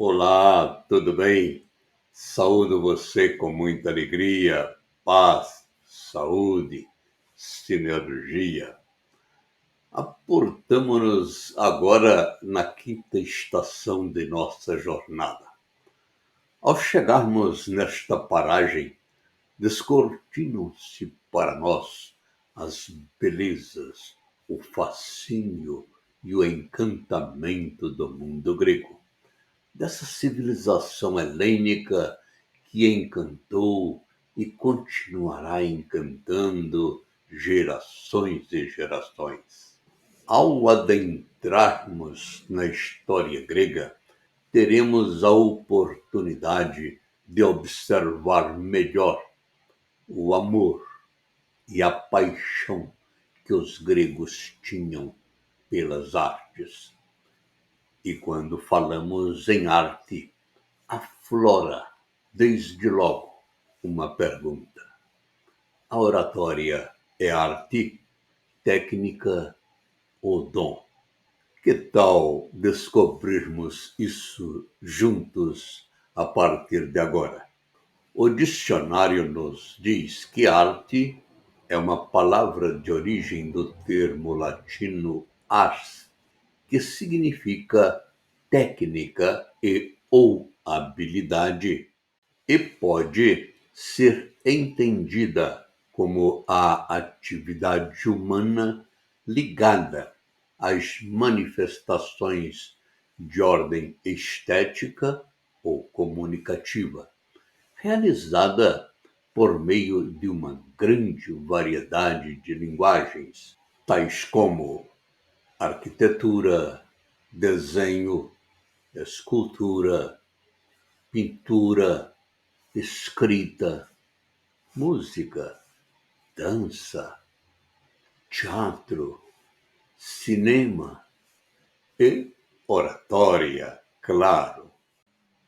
Olá, tudo bem? Saúdo você com muita alegria, paz, saúde, sinergia. Aportamo-nos agora na quinta estação de nossa jornada. Ao chegarmos nesta paragem, descortinam-se para nós as belezas, o fascínio e o encantamento do mundo grego, dessa civilização helênica que encantou e continuará encantando gerações e gerações. Ao adentrarmos na história grega, teremos a oportunidade de observar melhor o amor e a paixão que os gregos tinham pelas artes. E quando falamos em arte, aflora, desde logo, uma pergunta: a oratória é arte, técnica ou dom? Que tal descobrirmos isso juntos a partir de agora? O dicionário nos diz que arte é uma palavra de origem do termo latino ars, que significa técnica e ou habilidade, e pode ser entendida como a atividade humana ligada às manifestações de ordem estética ou comunicativa, realizada por meio de uma grande variedade de linguagens, tais como arquitetura, desenho, escultura, pintura, escrita, música, dança, teatro, cinema e oratória, claro.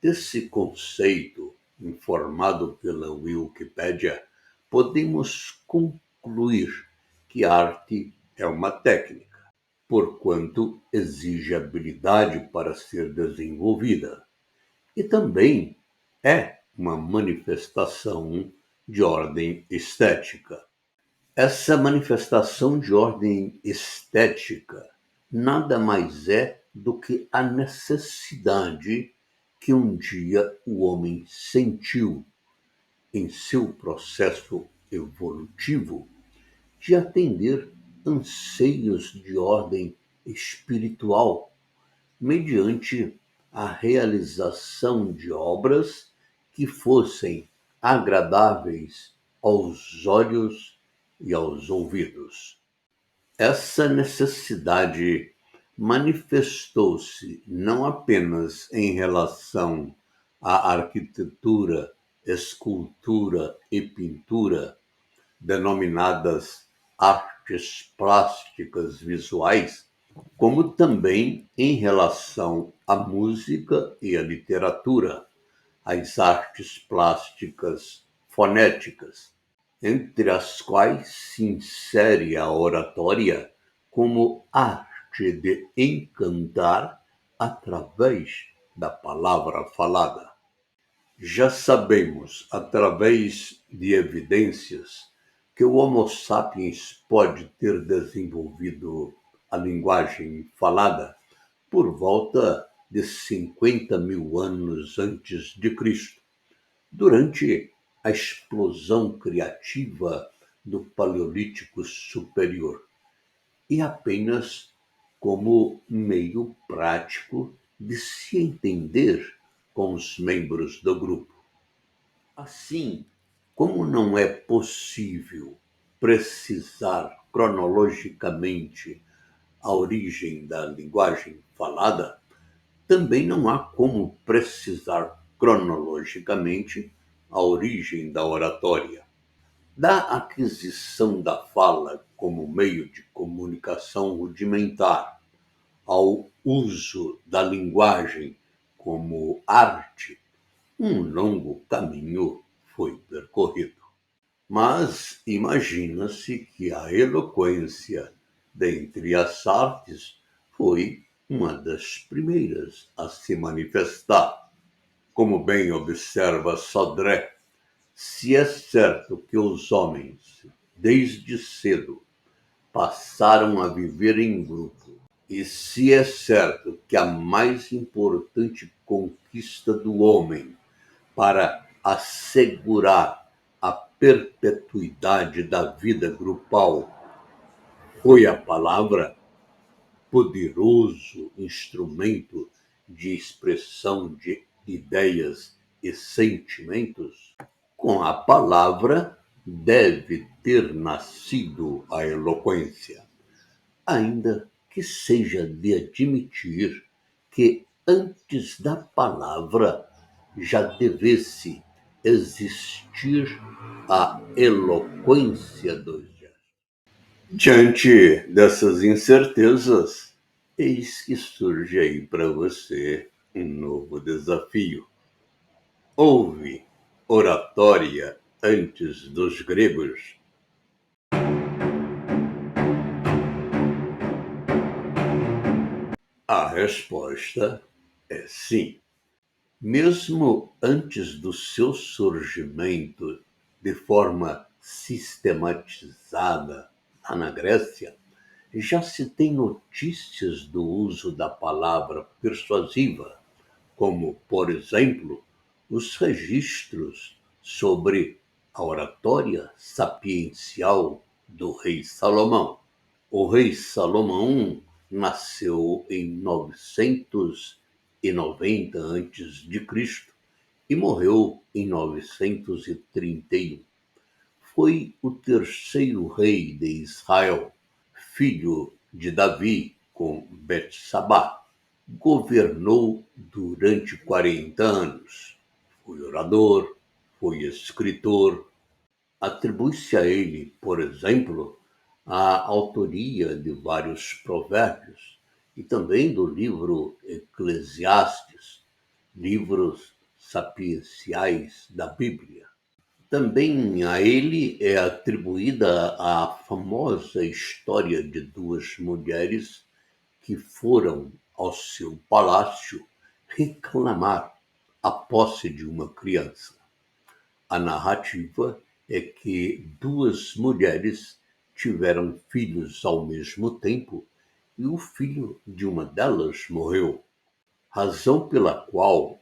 Desse conceito, informado pela Wikipédia, podemos concluir que a arte é uma técnica, porquanto exige habilidade para ser desenvolvida, e também é uma manifestação de ordem estética. Essa manifestação de ordem estética nada mais é do que a necessidade que um dia o homem sentiu em seu processo evolutivo de atender anseios de ordem espiritual mediante a realização de obras que fossem agradáveis aos olhos e aos ouvidos. Essa necessidade manifestou-se não apenas em relação à arquitetura, escultura e pintura, denominadas artes plásticas visuais, como também em relação à música e à literatura, às artes plásticas fonéticas, entre as quais se insere a oratória como arte de encantar através da palavra falada. Já sabemos, através de evidências, que o Homo sapiens pode ter desenvolvido a linguagem falada por volta de 50 mil anos antes de Cristo, durante a explosão criativa do Paleolítico Superior, e apenas como meio prático de se entender com os membros do grupo. Assim, como não é possível precisar cronologicamente a origem da linguagem falada, também não há como precisar cronologicamente a origem da oratória. Da aquisição da fala como meio de comunicação rudimentar ao uso da linguagem como arte, um longo caminho foi percorrido. Mas imagina-se que a eloquência, dentre as artes, foi uma das primeiras a se manifestar. Como bem observa Sodré, se é certo que os homens, desde cedo, passaram a viver em grupo, e se é certo que a mais importante conquista do homem para assegurar a perpetuidade da vida grupal foi a palavra, poderoso instrumento de expressão de ideias e sentimentos, com a palavra deve ter nascido a eloquência, ainda que seja de admitir que antes da palavra já devesse existir a eloquência dos gestos. Diante dessas incertezas, eis que surge aí para você um novo desafio. Houve oratória antes dos gregos? A resposta é sim. Mesmo antes do seu surgimento de forma sistematizada lá na Grécia, já se tem notícias do uso da palavra persuasiva, como, por exemplo, os registros sobre a oratória sapiencial do rei Salomão. O rei Salomão nasceu em 990 a.C. e morreu em 931. Foi o terceiro rei de Israel, filho de Davi com Betsabá. Governou durante 40 anos. Foi orador, foi escritor. Atribui-se a ele, por exemplo, a autoria de vários provérbios e também do livro Eclesiastes, livros sapienciais da Bíblia. Também a ele é atribuída a famosa história de duas mulheres que foram ao seu palácio reclamar a posse de uma criança. A narrativa é que duas mulheres tiveram filhos ao mesmo tempo e o filho de uma delas morreu, razão pela qual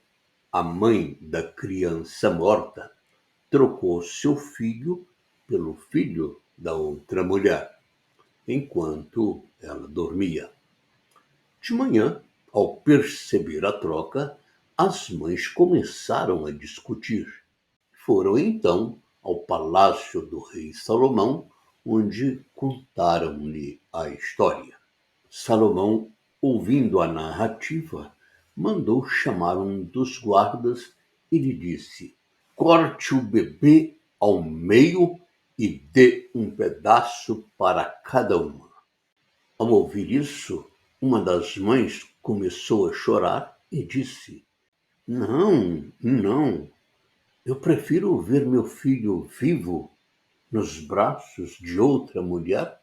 a mãe da criança morta trocou seu filho pelo filho da outra mulher, enquanto ela dormia. De manhã, ao perceber a troca, as mães começaram a discutir. Foram então ao palácio do rei Salomão, onde contaram-lhe a história. Salomão, ouvindo a narrativa, mandou chamar um dos guardas e lhe disse: corte o bebê ao meio e dê um pedaço para cada uma. Ao ouvir isso, uma das mães começou a chorar e disse: não, não, eu prefiro ver meu filho vivo nos braços de outra mulher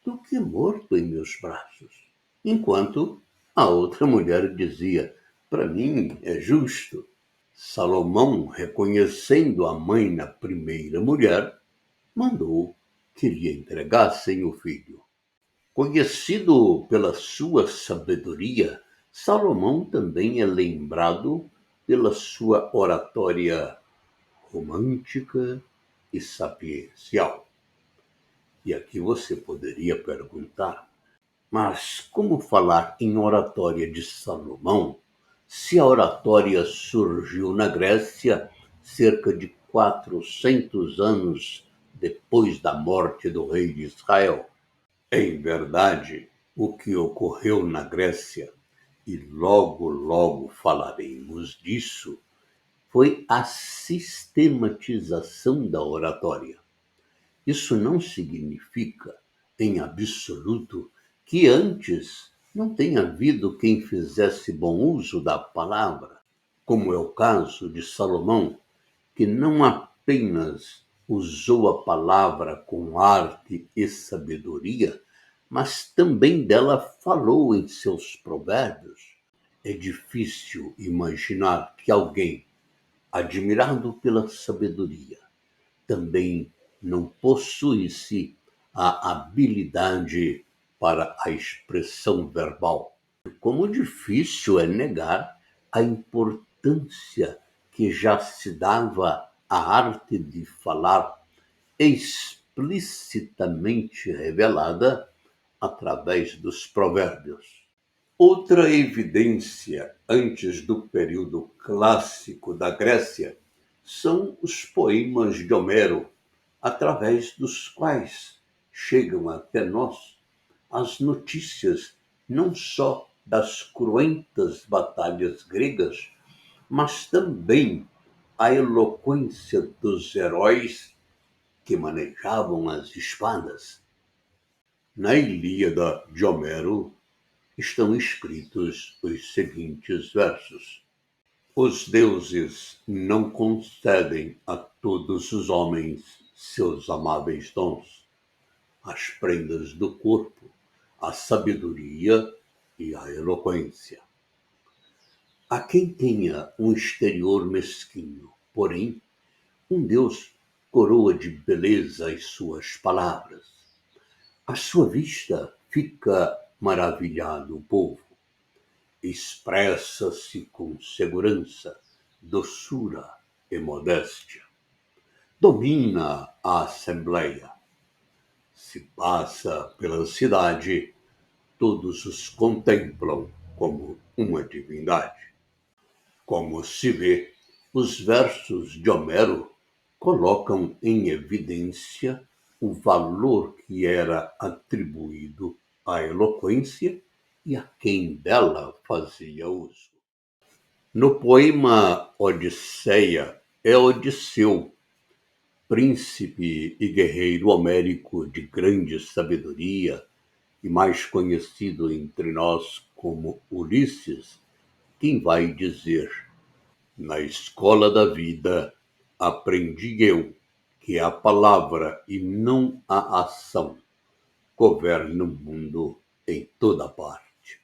do que morto em meus braços. Enquanto a outra mulher dizia: para mim é justo. Salomão, reconhecendo a mãe na primeira mulher, mandou que lhe entregassem o filho. Conhecido pela sua sabedoria, Salomão também é lembrado pela sua oratória romântica e sapiencial. E aqui você poderia perguntar: mas como falar em oratória de Salomão se a oratória surgiu na Grécia cerca de 400 anos depois da morte do rei de Israel? Em verdade, o que ocorreu na Grécia, e logo, logo falaremos disso, foi a sistematização da oratória. Isso não significa, em absoluto, que antes não tenha havido quem fizesse bom uso da palavra, como é o caso de Salomão, que não apenas usou a palavra com arte e sabedoria, mas também dela falou em seus provérbios. É difícil imaginar que alguém admirado pela sabedoria, também não possui-se a habilidade para a expressão verbal. Como difícil é negar a importância que já se dava à arte de falar, explicitamente revelada através dos provérbios. Outra evidência antes do período clássico da Grécia são os poemas de Homero, através dos quais chegam até nós as notícias não só das cruentas batalhas gregas, mas também a eloquência dos heróis que manejavam as espadas. Na Ilíada de Homero estão escritos os seguintes versos: os deuses não concedem a todos os homens seus amáveis dons, as prendas do corpo, a sabedoria e a eloquência. Há quem tenha um exterior mesquinho, porém, um Deus coroa de beleza as suas palavras. À sua vista fica maravilhado o povo. Expressa-se com segurança, doçura e modéstia. Domina a assembleia. Se passa pela cidade, todos os contemplam como uma divindade. Como se vê, os versos de Homero colocam em evidência o valor que era atribuído à eloquência e a quem dela fazia uso. No poema Odisseia, é Odisseu, príncipe e guerreiro homérico de grande sabedoria e mais conhecido entre nós como Ulisses, quem vai dizer: na escola da vida aprendi eu que a palavra e não a ação governa o mundo em toda parte.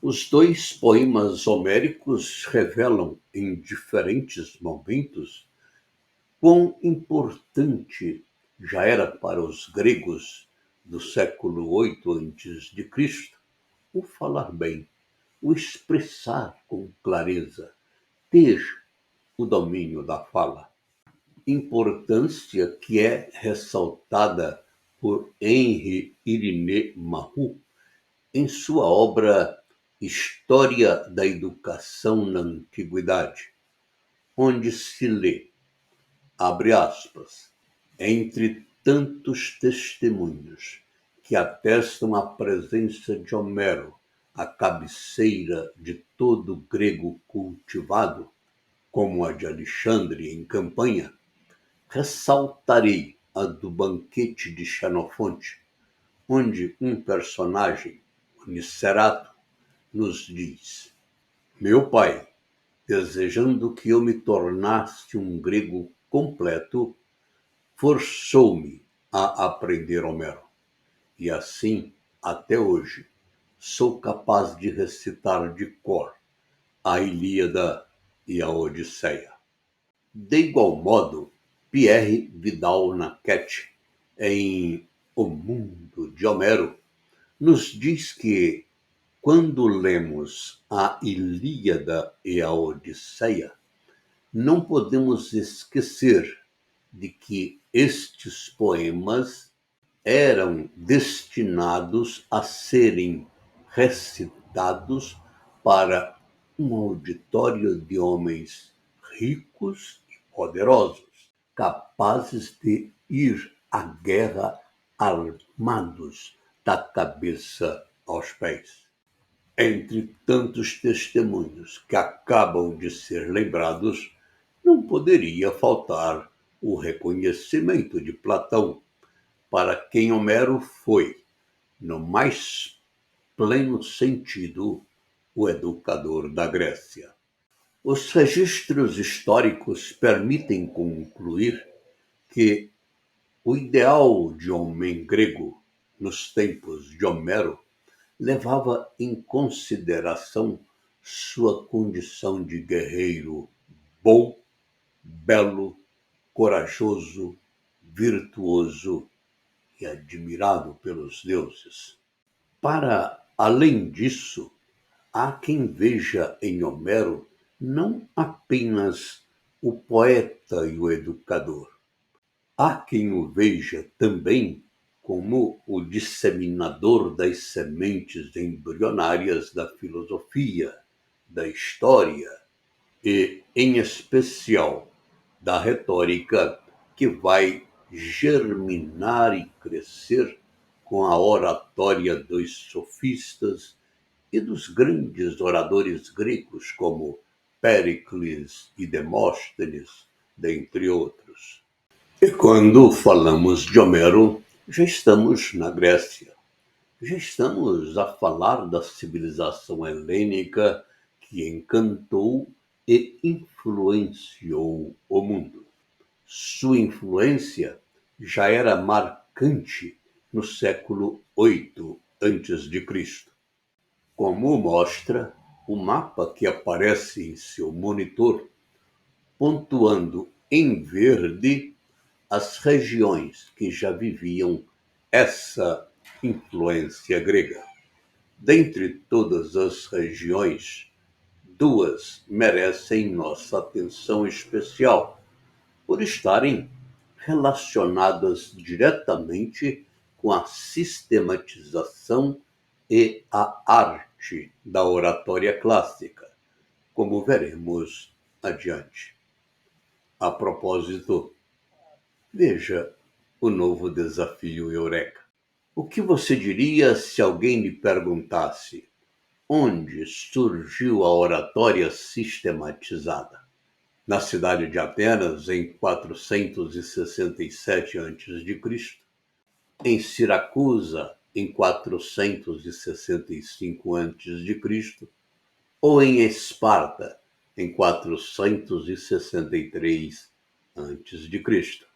Os dois poemas homéricos revelam em diferentes momentos quão importante já era para os gregos do século VIII a.C. o falar bem, o expressar com clareza, ter o domínio da fala. Importância que é ressaltada por Henri Irénée Mahut em sua obra História da Educação na Antiguidade, onde se lê, abre aspas, entre tantos testemunhos que atestam a presença de Homero, a cabeceira de todo grego cultivado, como a de Alexandre em Campanha, ressaltarei a do Banquete de Xenofonte, onde um personagem, o Nicerato, nos diz: meu pai, desejando que eu me tornasse um grego completo, forçou-me a aprender Homero. E assim, até hoje, sou capaz de recitar de cor a Ilíada e a Odisseia. De igual modo, Pierre Vidal-Naquet, em O Mundo de Homero, nos diz que, quando lemos a Ilíada e a Odisseia, não podemos esquecer de que estes poemas eram destinados a serem recitados para um auditório de homens ricos e poderosos, capazes de ir à guerra armados da cabeça aos pés. Entre tantos testemunhos que acabam de ser lembrados, não poderia faltar o reconhecimento de Platão, para quem Homero foi, no mais pleno sentido, o educador da Grécia. Os registros históricos permitem concluir que o ideal de homem grego, nos tempos de Homero, levava em consideração sua condição de guerreiro bom belo, corajoso, virtuoso e admirado pelos deuses. Para além disso, há quem veja em Homero não apenas o poeta e o educador. Há quem o veja também como o disseminador das sementes embrionárias da filosofia, da história e, em especial, da retórica, que vai germinar e crescer com a oratória dos sofistas e dos grandes oradores gregos como Péricles e Demóstenes, dentre outros. E quando falamos de Homero, já estamos na Grécia. Já estamos a falar da civilização helênica que encantou e influenciou o mundo. Sua influência já era marcante no século VIII a.C., como mostra o mapa que aparece em seu monitor, pontuando em verde as regiões que já viviam essa influência grega. Dentre todas as regiões, duas merecem nossa atenção especial, por estarem relacionadas diretamente com a sistematização e a arte da oratória clássica, como veremos adiante. A propósito, veja o novo desafio Eureka. O que você diria se alguém lhe perguntasse onde surgiu a oratória sistematizada? Na cidade de Atenas, em 467 a.C., em Siracusa, em 465 a.C., ou em Esparta, em 463 a.C.